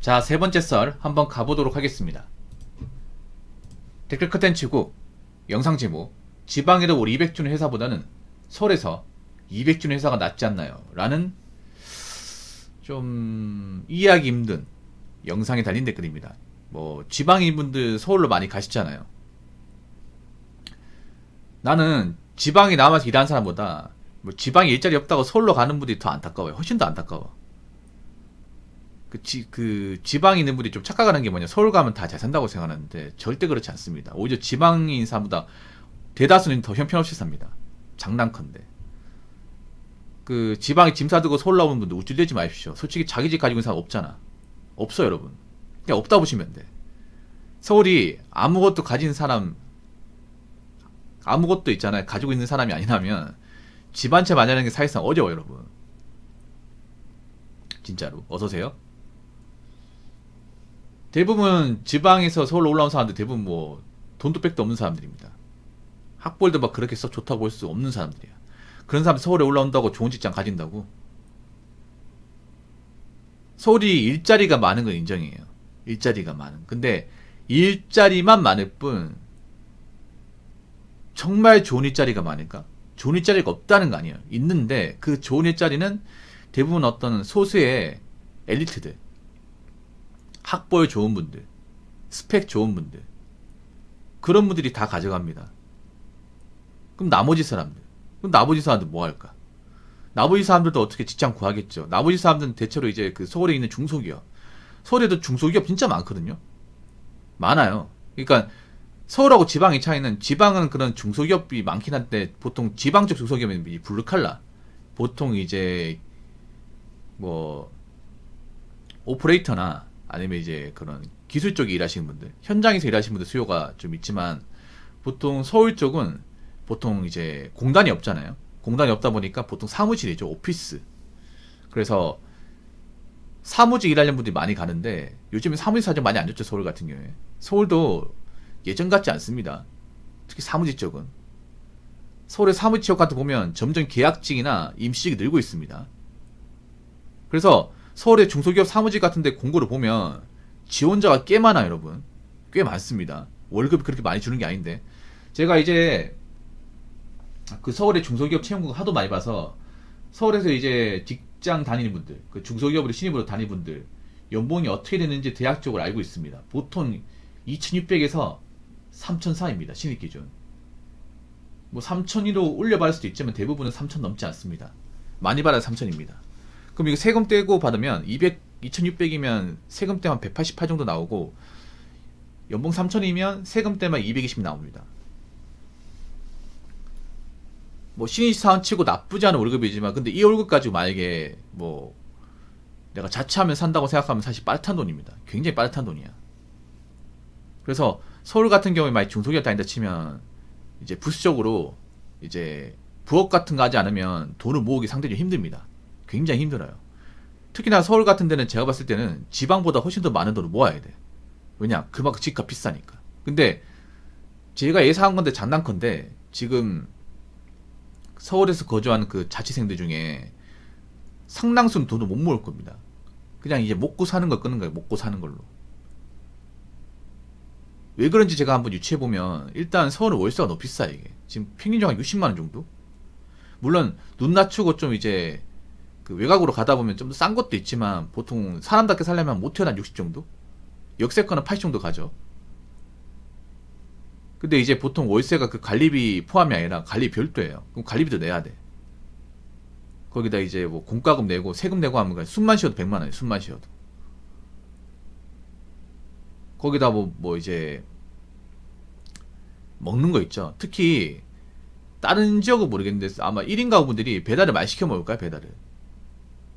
자, 세 번째 썰 한번 가보도록 하겠습니다. 댓글 커튼 치고 영상 제목, 지방에도 우리 200주는 회사보다는 서울에서 200주는 회사가 낫지 않나요? 라는 좀 이해하기 힘든 영상에 달린 댓글입니다. 뭐 지방인분들 서울로 많이 가시잖아요. 나는 지방에 남아서 일하는 사람보다 뭐 지방에 일자리 없다고 서울로 가는 분들이 더 안타까워요. 훨씬 더 안타까워. 그 지방에 있는 분들이 좀 착각하는 게 뭐냐, 서울 가면 다 잘 산다고 생각하는데 절대 그렇지 않습니다. 오히려 지방인 사람보다 대다수는 더 형편없이 삽니다. 장난컨대. 그 지방에 짐 싸들고 서울 나오는 분들 우쭐대지 마십시오. 솔직히 자기 집 가지고 있는 사람 없잖아. 없어 여러분. 그냥 없다 보시면 돼. 서울이 아무것도 가진 사람, 아무것도 있잖아요. 가지고 있는 사람이 아니라면 집 한 채 마련하는 게 사실상 어려워요 여러분. 진짜로. 어서오세요. 대부분 지방에서 서울로 올라온 사람들 대부분 뭐 돈도 백도 없는 사람들입니다. 학벌도 막 그렇게 썩 좋다고 볼 수 없는 사람들이야. 그런 사람들 서울에 올라온다고 좋은 직장 가진다고? 서울이 일자리가 많은 건 인정이에요. 일자리가 많은. 근데 일자리만 많을 뿐 정말 좋은 일자리가 많을까? 좋은 일자리가 없다는 거 아니에요. 있는데 그 좋은 일자리는 대부분 어떤 소수의 엘리트들, 학벌 좋은 분들, 스펙 좋은 분들, 그런 분들이 다 가져갑니다. 그럼 나머지 사람들 뭐 할까? 나머지 사람들도 어떻게 직장 구하겠죠. 나머지 사람들은 대체로 이제 그 서울에 있는 중소기업, 서울에도 중소기업 진짜 많거든요. 많아요. 그러니까 서울하고 지방의 차이는, 지방은 그런 중소기업이 많긴 한데 보통 지방 쪽 중소기업은 블루칼라, 보통 이제 뭐 오퍼레이터나 아니면 이제 그런 기술 쪽에 일하시는 분들, 현장에서 일하시는 분들 수요가 좀 있지만, 보통 서울 쪽은 보통 이제 공단이 없잖아요. 공단이 없다 보니까 보통 사무실이죠. 오피스. 그래서 사무직 일하려는 분들이 많이 가는데 요즘에 사무직 사정 많이 안 좋죠. 서울 같은 경우에. 서울도 예전 같지 않습니다. 특히 사무직 쪽은. 서울의 사무직 지역 같은 거 보면 점점 계약직이나 임시직이 늘고 있습니다. 그래서 서울의 중소기업 사무직 같은데 공고를 보면 지원자가 꽤 많아요 여러분. 꽤 많습니다. 월급이 그렇게 많이 주는 게 아닌데. 제가 이제 그 서울의 중소기업 채용국을 하도 많이 봐서 서울에서 이제 직장 다니는 분들, 그 중소기업으로 신입으로 다니는 분들 연봉이 어떻게 되는지 대략적으로 알고 있습니다. 보통 2,600에서 3,000 사이입니다. 신입 기준. 뭐 3,000으로 올려받을 수도 있지만 대부분은 3,000 넘지 않습니다. 많이 받아야 3,000입니다. 그럼 이거 세금 떼고 받으면 2,600이면 세금 떼면 188 정도 나오고, 연봉 3,000이면 세금 떼면 220 나옵니다. 뭐 신입사원 치고 나쁘지 않은 월급이지만, 근데 이 월급 가지고 만약에 뭐 내가 자취하면 산다고 생각하면 사실 빠듯한 돈입니다. 굉장히 빠듯한 돈이야. 그래서 서울 같은 경우에 만약 중소기업 다닌다 치면 이제 부수적으로 이제 부업 같은 거 하지 않으면 돈을 모으기 상당히 힘듭니다. 굉장히 힘들어요. 특히나 서울 같은 데는 제가 봤을 때는 지방보다 훨씬 더 많은 돈을 모아야 돼. 왜냐? 그만큼 집값 비싸니까. 근데 제가 예상한 건데 장난컨대 지금 서울에서 거주하는 그 자취생들 중에 상당수는 돈을 못 모을 겁니다. 그냥 이제 먹고 사는 걸 끄는 거예요. 먹고 사는 걸로. 왜 그런지 제가 한번 유추해보면, 일단 서울은 월세가 너무 비싸요. 이게 지금 평균적으로 한 60만원 정도? 물론 눈 낮추고 좀 이제 그 외곽으로 가다 보면 좀 더 싼 것도 있지만 보통 사람답게 살려면 모텔 한 60 정도? 역세권은 80 정도 가죠. 근데 이제 보통 월세가 그 관리비 포함이 아니라 관리비 별도예요. 그럼 관리비도 내야 돼. 거기다 이제 뭐 공과금 내고 세금 내고 하면 숨만 쉬어도 100만 원이에요. 숨만 쉬어도. 거기다 뭐 이제 먹는 거 있죠. 특히 다른 지역은 모르겠는데 아마 1인 가구분들이 배달을 많이 시켜 먹을까요? 배달을.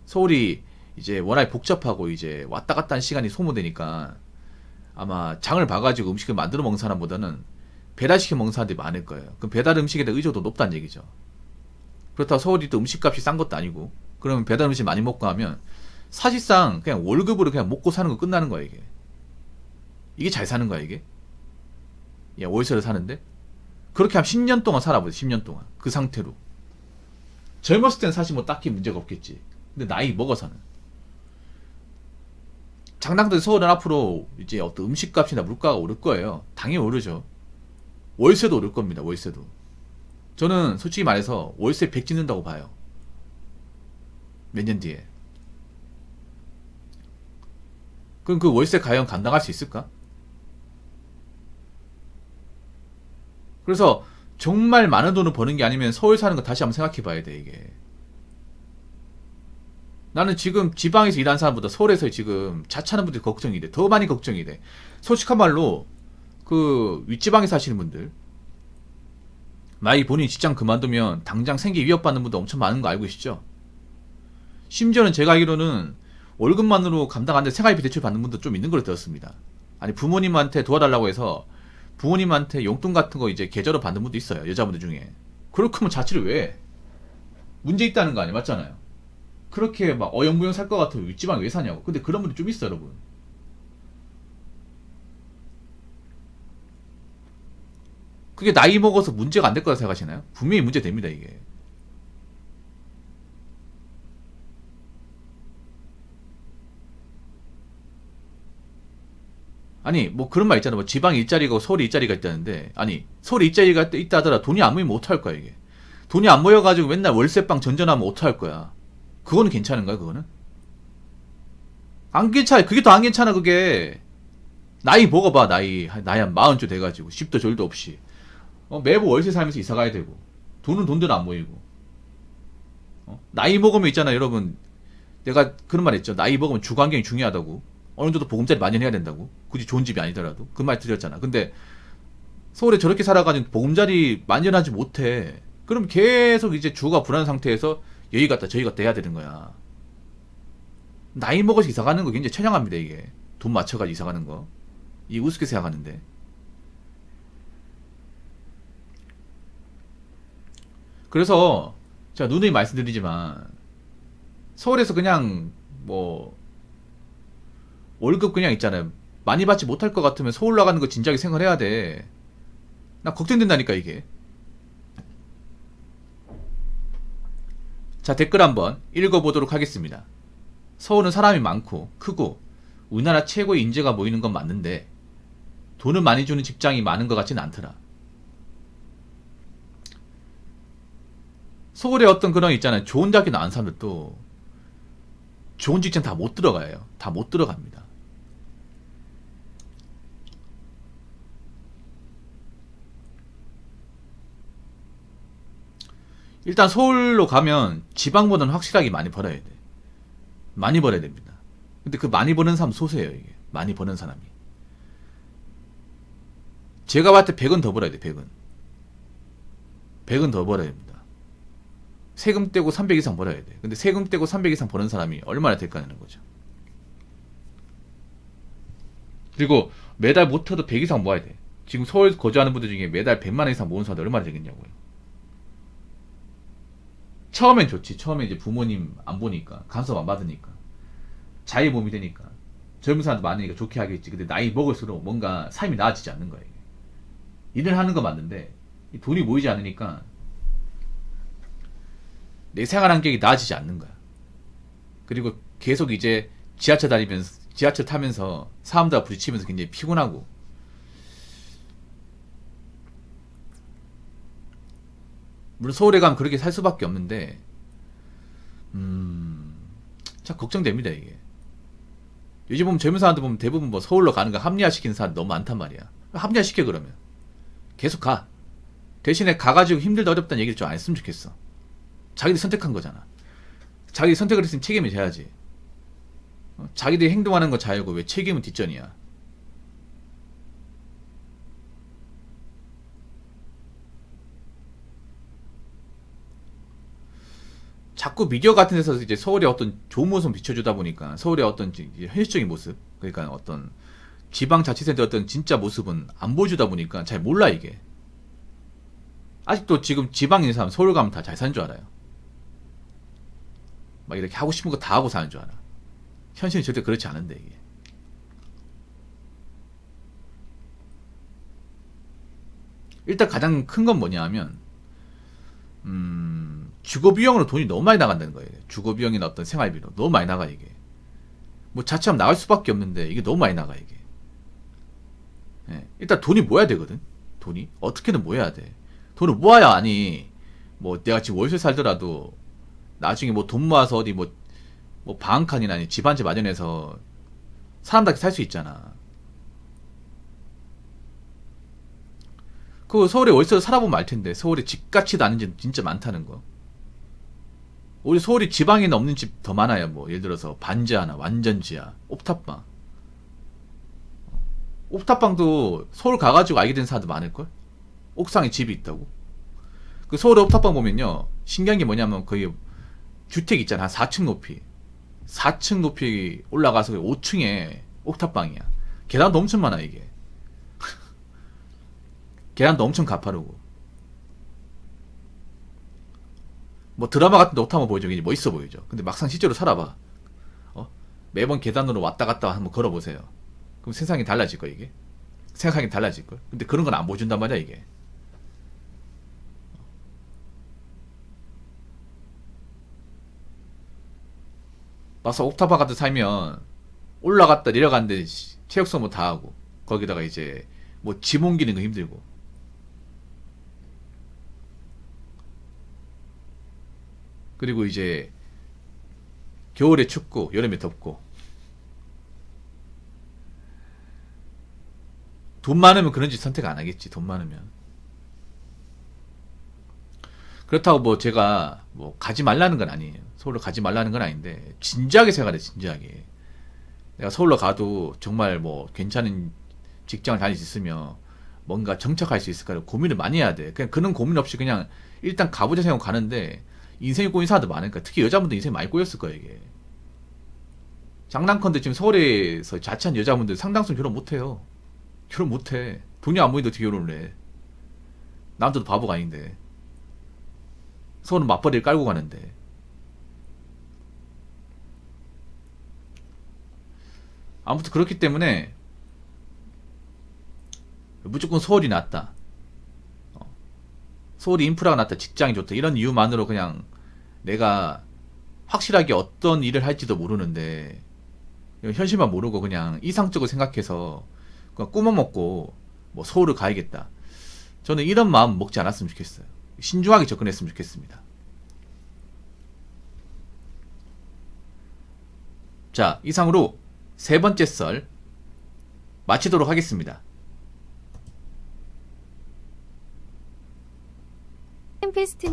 서울이 이제 워낙 복잡하고 이제 왔다 갔다 하는 시간이 소모되니까 아마 장을 봐가지고 음식을 만들어 먹는 사람보다는 배달시켜 먹는 사람들이 많을 거예요. 그럼 배달 음식에 대한 의존도 높다는 얘기죠. 그렇다고 서울이 또 음식값이 싼 것도 아니고, 그러면 배달 음식 많이 먹고 하면 사실상 그냥 월급으로 그냥 먹고 사는 거 끝나는 거야 이게. 이게 잘 사는 거야 이게. 야, 월세를 사는데 그렇게 하면 10년 동안 살아보세요. 10년 동안 그 상태로. 젊었을 때는 사실 뭐 딱히 문제가 없겠지. 근데 나이 먹어서는 장담컨대 서울은 앞으로 이제 어떤 음식값이나 물가가 오를 거예요. 당연히 오르죠. 월세도 오를 겁니다. 월세도. 저는 솔직히 말해서 월세 100 찍는다고 봐요. 몇 년 뒤에. 그럼 그 월세 과연 감당할 수 있을까? 그래서 정말 많은 돈을 버는 게 아니면 서울 사는 거 다시 한번 생각해 봐야 돼, 이게. 나는 지금 지방에서 일하는 사람보다 서울에서 지금 자취하는 분들이 걱정이 돼. 더 많이 걱정이 돼. 솔직한 말로, 그, 윗지방에 사시는 분들, 만약에 본인이 직장 그만두면 당장 생계 위협받는 분도 엄청 많은 거 알고 계시죠? 심지어는 제가 알기로는 월급만으로 감당 안 되는 생활비 대출 받는 분도 좀 있는 걸로 들었습니다. 아니, 부모님한테 도와달라고 해서 부모님한테 용돈 같은 거 이제 계좌로 받는 분도 있어요. 여자분들 중에. 그럴 거면 자취를 왜 해? 문제 있다는 거 아니야? 맞잖아요. 그렇게 막 어영부영 살 것 같으면 윗지방에 왜 사냐고. 근데 그런 분들 좀 있어, 여러분. 그게 나이 먹어서 문제가 안 될 거라 생각하시나요? 분명히 문제 됩니다, 이게. 아니, 뭐 그런 말 있잖아. 뭐 지방 일자리가 서울 일자리가 있다는데, 아니, 서울 일자리가 있다 하더라 돈이 안 모이면 어떡할 거야, 이게. 돈이 안 모여가지고 맨날 월세방 전전하면 어떡할 거야. 그거는 괜찮은가요, 그거는? 안 괜찮아. 그게 더 안 괜찮아, 그게. 나이 먹어봐, 나이 한 40쯤 돼가지고. 집도 절도 없이. 매번 월세 살면서 이사 가야 되고. 돈은 돈대로 안 모이고. 나이 먹으면 있잖아, 여러분. 내가 그런 말 했죠. 나이 먹으면 주거 환경이 중요하다고. 어느 정도 보금자리 마련해야 된다고. 굳이 좋은 집이 아니더라도. 그 말 드렸잖아. 근데 서울에 저렇게 살아가지고 보금자리 마련하지 못해. 그럼 계속 이제 주거가 불안한 상태에서 여기 갔다 저기 갔다 해야 되는 거야. 나이 먹어서 이사 가는 거 굉장히 처량합니다, 이게. 돈 맞춰가지고 이사 가는 거. 이 우습게 생각하는데. 그래서 제가 누누이 말씀드리지만 서울에서 그냥 뭐 월급 그냥 있잖아요. 많이 받지 못할 것 같으면 서울 나가는 거 진작에 생각해야 돼. 나 걱정된다니까 이게. 자, 댓글 한번 읽어보도록 하겠습니다. 서울은 사람이 많고 크고 우리나라 최고의 인재가 모이는 건 맞는데 돈을 많이 주는 직장이 많은 것 같지는 않더라. 서울에 어떤 그런 있잖아요. 좋은 대학교 나온 사람들도 좋은 직장 다 못 들어가요. 다 못 들어갑니다. 일단 서울로 가면 지방보다는 확실하게 많이 벌어야 돼. 많이 벌어야 됩니다. 근데 그 많이 버는 사람 소수예요, 이게. 많이 버는 사람이. 제가 봤을 때 100은 더 벌어야 돼, 100은. 100은 더 벌어야 됩니다. 세금 떼고 300 이상 벌어야 돼. 근데 세금 떼고 300 이상 버는 사람이 얼마나 될까 하는 거죠. 그리고 매달 못해도 100 이상 모아야 돼. 지금 서울 거주하는 분들 중에 매달 100만 원 이상 모은 사람들 얼마나 되겠냐고요. 처음엔 좋지. 처음에 이제 부모님 안 보니까, 간섭 안 받으니까, 자기 몸이 되니까, 젊은 사람도 많으니까 좋게 하겠지. 근데 나이 먹을수록 뭔가 삶이 나아지지 않는 거야, 이게. 일을 하는 거 맞는데, 이 돈이 모이지 않으니까, 내 생활 환경이 나아지지 않는 거야. 그리고 계속 이제 지하철 타면서 사람들과 부딪히면서 굉장히 피곤하고, 물론 서울에 가면 그렇게 살 수밖에 없는데, 참 걱정됩니다, 이게. 요즘 보면 젊은 사람들 보면 대부분 뭐 서울로 가는 거 합리화시키는 사람 너무 많단 말이야. 합리화시켜, 그러면. 계속 가. 대신에 가가지고 힘들다 어렵다는 얘기를 좀 안 했으면 좋겠어. 자기들이 선택한 거잖아. 자기들이 선택을 했으면 책임을 져야지. 자기들이 행동하는 거 자유고 왜 책임은 뒷전이야. 자꾸 미디어 같은 데서 이제 서울의 어떤 좋은 모습을 비춰주다 보니까 서울의 어떤 현실적인 모습, 그러니까 어떤 지방자치센터 어떤 진짜 모습은 안 보여주다 보니까 잘 몰라, 이게. 아직도 지금 지방에 있는 사람 서울 가면 다 잘 사는 줄 알아요. 막 이렇게 하고 싶은 거 다 하고 사는 줄 알아. 현실은 절대 그렇지 않은데, 이게. 일단 가장 큰 건 뭐냐 하면, 주거 비용으로 돈이 너무 많이 나간다는 거예요. 주거 비용이나 어떤 생활비로. 너무 많이 나가, 이게. 뭐 자취하면 나갈 수밖에 없는데 이게 너무 많이 나가 이게. 예, 일단 돈이 모여야 되거든. 돈이 어떻게든 모여야 돼. 돈을 모아야 아니 뭐 내가 지금 월세 살더라도 나중에 뭐 돈 모아서 어디 뭐 방 한 칸이나 아니 집 한 채 마련해서 사람답게 살 수 있잖아. 그 서울에 월세로 살아보면 알 텐데 서울에 집같이도 않은 집 진짜 많다는 거. 우리 서울이 지방에는 없는 집 더 많아요. 뭐 예를 들어서 반지 하나, 완전 지하, 옥탑방. 옥탑방도 서울 가가지고 알게 된 사람도 많을걸? 옥상에 집이 있다고. 그 서울의 옥탑방 보면요 신기한 게 뭐냐면 거의 주택 있잖아. 한 4층 높이 4층 높이 올라가서 5층에 옥탑방이야. 계단도 엄청 많아 이게. 계단도 엄청 가파르고. 뭐 드라마 같은 데 옥탑방 보여줘 굉장히 멋있어 보이죠. 근데 막상 실제로 살아봐. 매번 계단으로 왔다 갔다 한번 걸어보세요. 그럼 세상이 달라질 거 이게. 생각하기 달라질 걸. 근데 그런 건 안 보여준단 말이야 이게. 막상 옥탑방 같은 데 살면 올라갔다 내려갔는데 체력 소모 다 하고 거기다가 이제 뭐 짐 옮기는 거 힘들고. 그리고 이제 겨울에 춥고 여름에 덥고. 돈 많으면 그런 짓 선택 안 하겠지. 돈 많으면. 그렇다고 뭐 제가 뭐 가지 말라는 건 아니에요. 서울로 가지 말라는 건 아닌데 진지하게 생각해. 진지하게. 내가 서울로 가도 정말 뭐 괜찮은 직장을 다닐 수 있으며 뭔가 정착할 수 있을까 고민을 많이 해야 돼. 그냥 그런 고민 없이 그냥 일단 가보자 생각하고 가는데 인생이 꼬인 사람도 많으니까. 특히 여자분들 인생이 많이 꼬였을 거야 이게. 장난컨대 지금 서울에서 자취한 여자분들 상당수 결혼 못해요. 결혼 못해. 돈이 안 보이는데 어떻게 결혼을 해. 남자도 바보가 아닌데. 서울은 맞벌이를 깔고 가는데. 아무튼 그렇기 때문에 무조건 서울이 낫다. 서울이 인프라가 낫다. 직장이 좋다. 이런 이유만으로 그냥 내가 확실하게 어떤 일을 할지도 모르는데 현실만 모르고 그냥 이상적으로 생각해서 그냥 꾸며먹고 뭐 서울을 가야겠다. 저는 이런 마음 먹지 않았으면 좋겠어요. 신중하게 접근했으면 좋겠습니다. 자, 이상으로 세 번째 썰 마치도록 하겠습니다. 템페스트